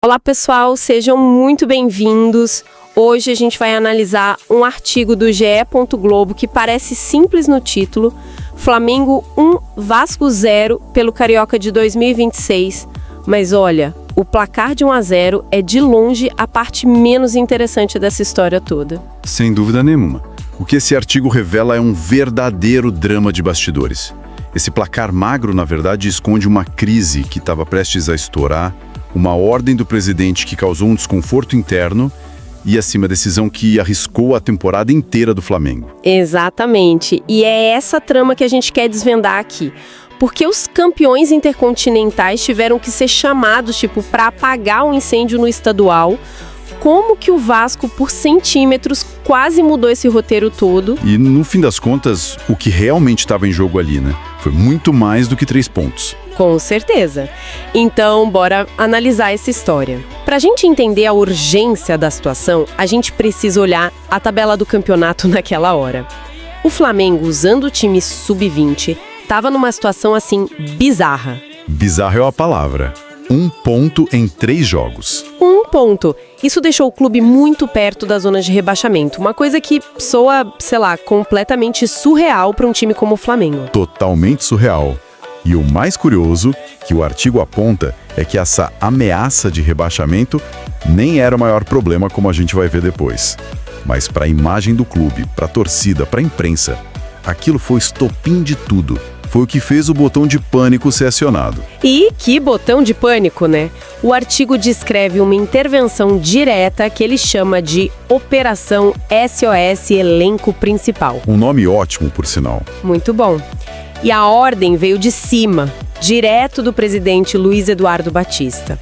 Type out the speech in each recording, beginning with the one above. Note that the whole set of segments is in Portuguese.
Olá pessoal, sejam muito bem-vindos. Hoje a gente vai analisar um artigo do GE. Globo que parece simples no título: Flamengo 1, Vasco 0 pelo Carioca de 2026. Mas olha, o placar de 1-0 é de longe a parte menos interessante dessa história toda. Sem dúvida nenhuma. O que esse artigo revela é um verdadeiro drama de bastidores. Esse placar magro, na verdade, esconde uma crise que estava prestes a estourar, uma ordem do presidente que causou um desconforto interno e, acima, a decisão que arriscou a temporada inteira do Flamengo. Exatamente. E é essa trama que a gente quer desvendar aqui. Porque os campeões intercontinentais tiveram que ser chamados, para apagar um incêndio no estadual. Como que o Vasco, por centímetros, quase mudou esse roteiro todo? E, no fim das contas, o que realmente estava em jogo ali, né? Foi muito mais do que 3 pontos. Com certeza. Então, bora analisar essa história. Pra gente entender a urgência da situação, a gente precisa olhar a tabela do campeonato naquela hora. O Flamengo, usando o time sub-20, estava numa situação, bizarra. Bizarra é a palavra. 1 ponto em 3 jogos. 1 ponto. Isso deixou o clube muito perto da zona de rebaixamento. Uma coisa que soa, completamente surreal para um time como o Flamengo. Totalmente surreal. E o mais curioso, que o artigo aponta, é que essa ameaça de rebaixamento nem era o maior problema, como a gente vai ver depois. Mas para a imagem do clube, para a torcida, para a imprensa, aquilo foi estopim de tudo. Foi o que fez o botão de pânico ser acionado. E que botão de pânico, né? O artigo descreve uma intervenção direta que ele chama de Operação SOS Elenco Principal. Um nome ótimo, por sinal. Muito bom. E a ordem veio de cima, direto do presidente Luiz Eduardo Batista.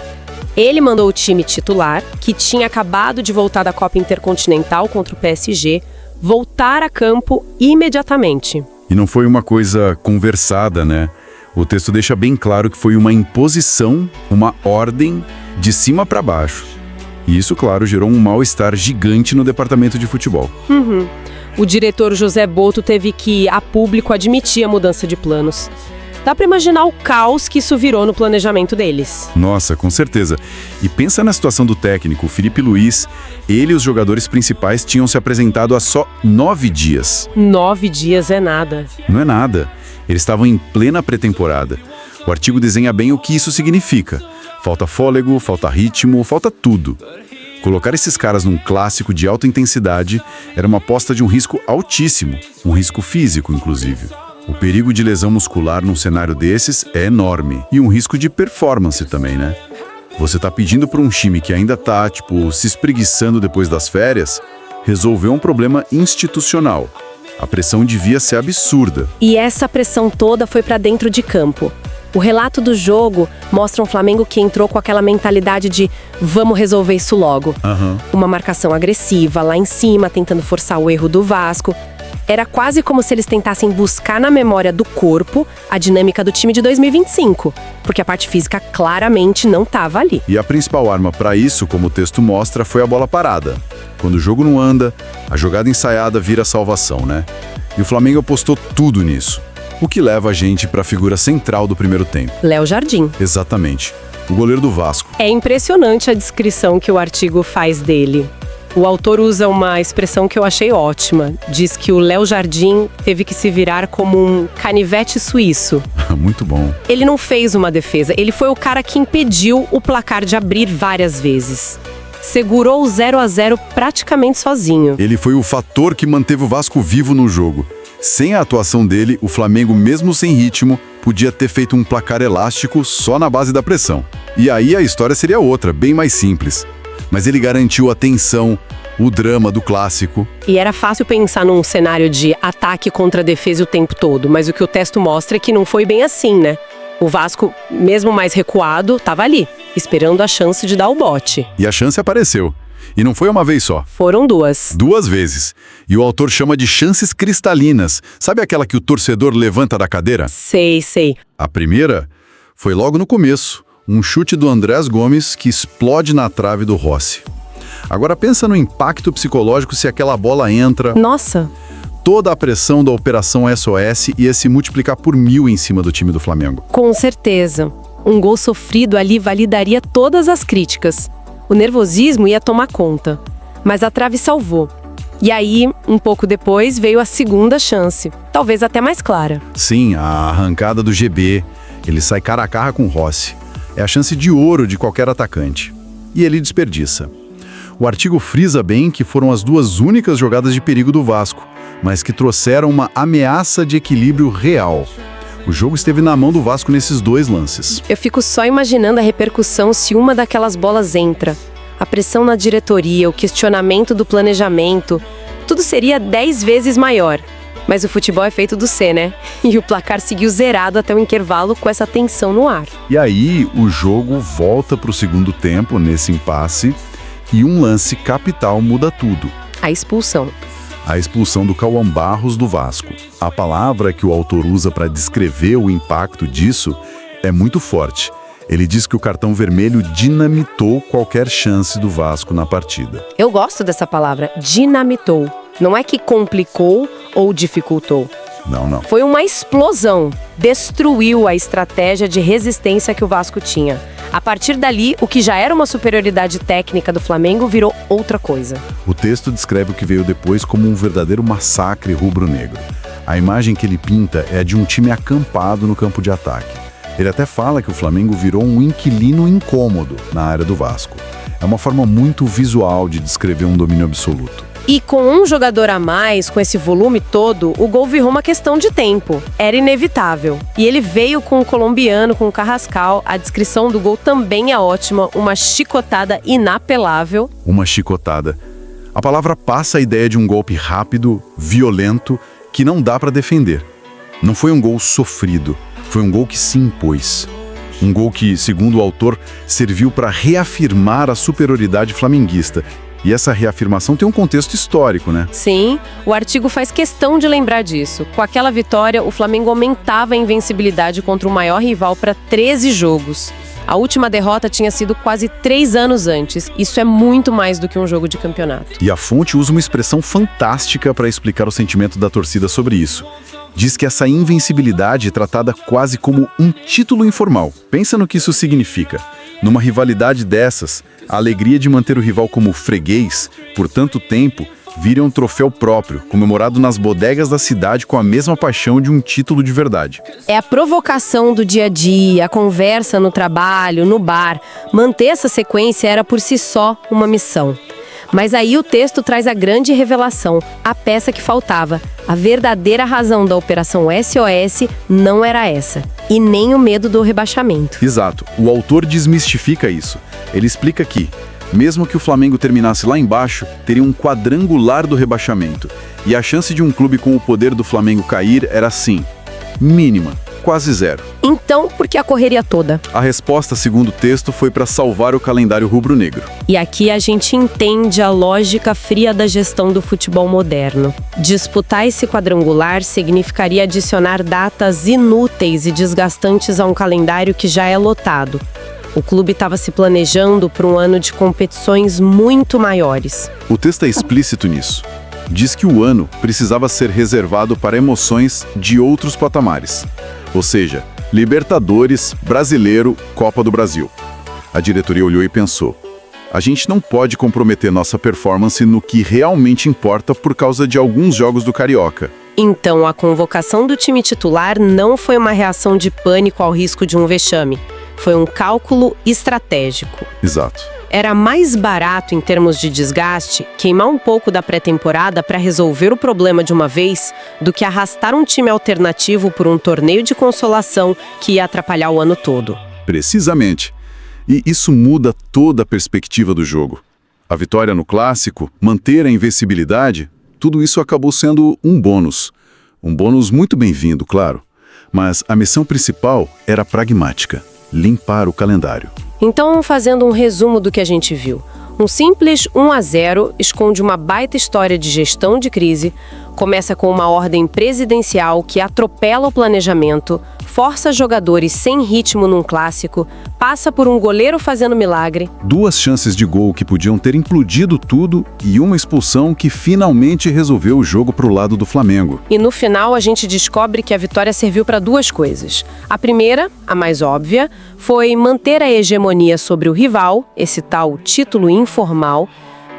Ele mandou o time titular, que tinha acabado de voltar da Copa Intercontinental contra o PSG, voltar a campo imediatamente. E não foi uma coisa conversada, né? O texto deixa bem claro que foi uma imposição, uma ordem de cima para baixo. E isso, claro, gerou um mal-estar gigante no departamento de futebol. O diretor José Botto teve que, a público, admitir a mudança de planos. Dá para imaginar o caos que isso virou no planejamento deles. Nossa, com certeza. E pensa na situação do técnico, o Felipe Luiz. Ele e os jogadores principais tinham se apresentado há só 9 dias. 9 dias é nada. Não é nada. Eles estavam em plena pré-temporada. O artigo desenha bem o que isso significa. Falta fôlego, falta ritmo, falta tudo. Colocar esses caras num clássico de alta intensidade era uma aposta de um risco altíssimo, um risco físico, inclusive. O perigo de lesão muscular num cenário desses é enorme. E um risco de performance também, né? Você tá pedindo para um time que ainda tá, se espreguiçando depois das férias, resolver um problema institucional. A pressão devia ser absurda. E essa pressão toda foi para dentro de campo. O relato do jogo mostra um Flamengo que entrou com aquela mentalidade de vamos resolver isso logo. Uma marcação agressiva lá em cima, tentando forçar o erro do Vasco. Era quase como se eles tentassem buscar na memória do corpo a dinâmica do time de 2025, porque a parte física claramente não estava ali. E a principal arma para isso, como o texto mostra, foi a bola parada. Quando o jogo não anda, a jogada ensaiada vira salvação, né? E o Flamengo apostou tudo nisso. O que leva a gente para a figura central do primeiro tempo. Léo Jardim. Exatamente. O goleiro do Vasco. É impressionante a descrição que o artigo faz dele. O autor usa uma expressão que eu achei ótima. Diz que o Léo Jardim teve que se virar como um canivete suíço. Muito bom. Ele não fez uma defesa, ele foi o cara que impediu o placar de abrir várias vezes. Segurou o 0-0 praticamente sozinho. Ele foi o fator que manteve o Vasco vivo no jogo. Sem a atuação dele, o Flamengo, mesmo sem ritmo, podia ter feito um placar elástico só na base da pressão. E aí a história seria outra, bem mais simples. Mas ele garantiu a tensão, o drama do clássico. E era fácil pensar num cenário de ataque contra defesa o tempo todo, mas o que o texto mostra é que não foi bem assim, né? O Vasco, mesmo mais recuado, estava ali, esperando a chance de dar o bote. E a chance apareceu. E não foi uma vez só. Foram 2. 2 vezes. E o autor chama de chances cristalinas. Sabe aquela que o torcedor levanta da cadeira? Sei. A primeira foi logo no começo. Um chute do Andrés Gomes que explode na trave do Rossi. Agora pensa no impacto psicológico se aquela bola entra. Nossa! Toda a pressão da Operação SOS ia se multiplicar por 1000 em cima do time do Flamengo. Com certeza. Um gol sofrido ali validaria todas as críticas. O nervosismo ia tomar conta, mas a trave salvou. E aí, um pouco depois, veio a segunda chance, talvez até mais clara. Sim, a arrancada do GB. Ele sai cara a cara com o Rossi. É a chance de ouro de qualquer atacante. E ele desperdiça. O artigo frisa bem que foram as duas únicas jogadas de perigo do Vasco, mas que trouxeram uma ameaça de equilíbrio real. O jogo esteve na mão do Vasco nesses dois lances. Eu fico só imaginando a repercussão se uma daquelas bolas entra. A pressão na diretoria, o questionamento do planejamento, tudo seria 10 vezes maior. Mas o futebol é feito do C, né? E o placar seguiu zerado até o intervalo com essa tensão no ar. E aí o jogo volta para o segundo tempo, nesse impasse, e um lance capital muda tudo. A expulsão. A expulsão do Cauã Barros do Vasco. A palavra que o autor usa para descrever o impacto disso é muito forte. Ele diz que o cartão vermelho dinamitou qualquer chance do Vasco na partida. Eu gosto dessa palavra, dinamitou. Não é que complicou ou dificultou. Não. Foi uma explosão. Destruiu a estratégia de resistência que o Vasco tinha. A partir dali, o que já era uma superioridade técnica do Flamengo virou outra coisa. O texto descreve o que veio depois como um verdadeiro massacre rubro-negro. A imagem que ele pinta é a de um time acampado no campo de ataque. Ele até fala que o Flamengo virou um inquilino incômodo na área do Vasco. É uma forma muito visual de descrever um domínio absoluto. E com um jogador a mais, com esse volume todo, o gol virou uma questão de tempo. Era inevitável. E ele veio com o colombiano, com o Carrascal. A descrição do gol também é ótima. Uma chicotada inapelável. Uma chicotada. A palavra passa a ideia de um golpe rápido, violento, que não dá para defender. Não foi um gol sofrido. Foi um gol que se impôs. Um gol que, segundo o autor, serviu para reafirmar a superioridade flamenguista. E essa reafirmação tem um contexto histórico, né? Sim, o artigo faz questão de lembrar disso. Com aquela vitória, o Flamengo aumentava a invencibilidade contra o maior rival para 13 jogos. A última derrota tinha sido quase 3 anos antes. Isso é muito mais do que um jogo de campeonato. E a fonte usa uma expressão fantástica para explicar o sentimento da torcida sobre isso. Diz que essa invencibilidade é tratada quase como um título informal. Pensa no que isso significa. Numa rivalidade dessas, a alegria de manter o rival como freguês por tanto tempo vira um troféu próprio, comemorado nas bodegas da cidade com a mesma paixão de um título de verdade. É a provocação do dia a dia, a conversa no trabalho, no bar. Manter essa sequência era por si só uma missão. Mas aí o texto traz a grande revelação, a peça que faltava. A verdadeira razão da Operação SOS não era essa, e nem o medo do rebaixamento. Exato. O autor desmistifica isso. Ele explica que, mesmo que o Flamengo terminasse lá embaixo, teria um quadrangular do rebaixamento. E a chance de um clube com o poder do Flamengo cair era, sim, mínima, quase zero. Então, por que a correria toda? A resposta, segundo o texto, foi para salvar o calendário rubro-negro. E aqui a gente entende a lógica fria da gestão do futebol moderno. Disputar esse quadrangular significaria adicionar datas inúteis e desgastantes a um calendário que já é lotado. O clube estava se planejando para um ano de competições muito maiores. O texto é explícito nisso. Diz que o ano precisava ser reservado para emoções de outros patamares. Ou seja, Libertadores, Brasileiro, Copa do Brasil. A diretoria olhou e pensou: a gente não pode comprometer nossa performance no que realmente importa por causa de alguns jogos do Carioca. Então, a convocação do time titular não foi uma reação de pânico ao risco de um vexame. Foi um cálculo estratégico. Exato. Era mais barato em termos de desgaste queimar um pouco da pré-temporada para resolver o problema de uma vez do que arrastar um time alternativo por um torneio de consolação que ia atrapalhar o ano todo. Precisamente. E isso muda toda a perspectiva do jogo. A vitória no Clássico, manter a invencibilidade, tudo isso acabou sendo um bônus. Um bônus muito bem-vindo, claro. Mas a missão principal era pragmática: limpar o calendário. Então, fazendo um resumo do que a gente viu, um simples 1-0 esconde uma baita história de gestão de crise, Começa com uma ordem presidencial que atropela o planejamento, força jogadores sem ritmo num clássico, passa por um goleiro fazendo milagre. 2 chances de gol que podiam ter implodido tudo e uma expulsão que finalmente resolveu o jogo pro lado do Flamengo. E no final a gente descobre que a vitória serviu para 2 coisas. A primeira, a mais óbvia, foi manter a hegemonia sobre o rival, esse tal título informal.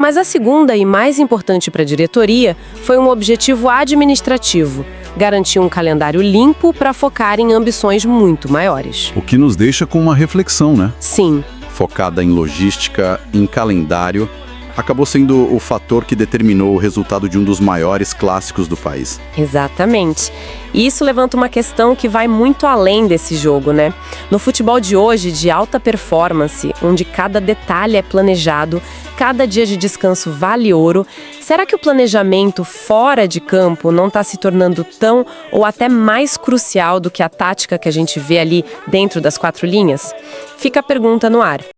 Mas a segunda e mais importante para a diretoria foi um objetivo administrativo: garantir um calendário limpo para focar em ambições muito maiores. O que nos deixa com uma reflexão, né? Sim. Focada em logística, em calendário, acabou sendo o fator que determinou o resultado de um dos maiores clássicos do país. Exatamente. E isso levanta uma questão que vai muito além desse jogo, né? No futebol de hoje, de alta performance, onde cada detalhe é planejado, cada dia de descanso vale ouro, será que o planejamento fora de campo não está se tornando tão ou até mais crucial do que a tática que a gente vê ali dentro das 4 linhas? Fica a pergunta no ar.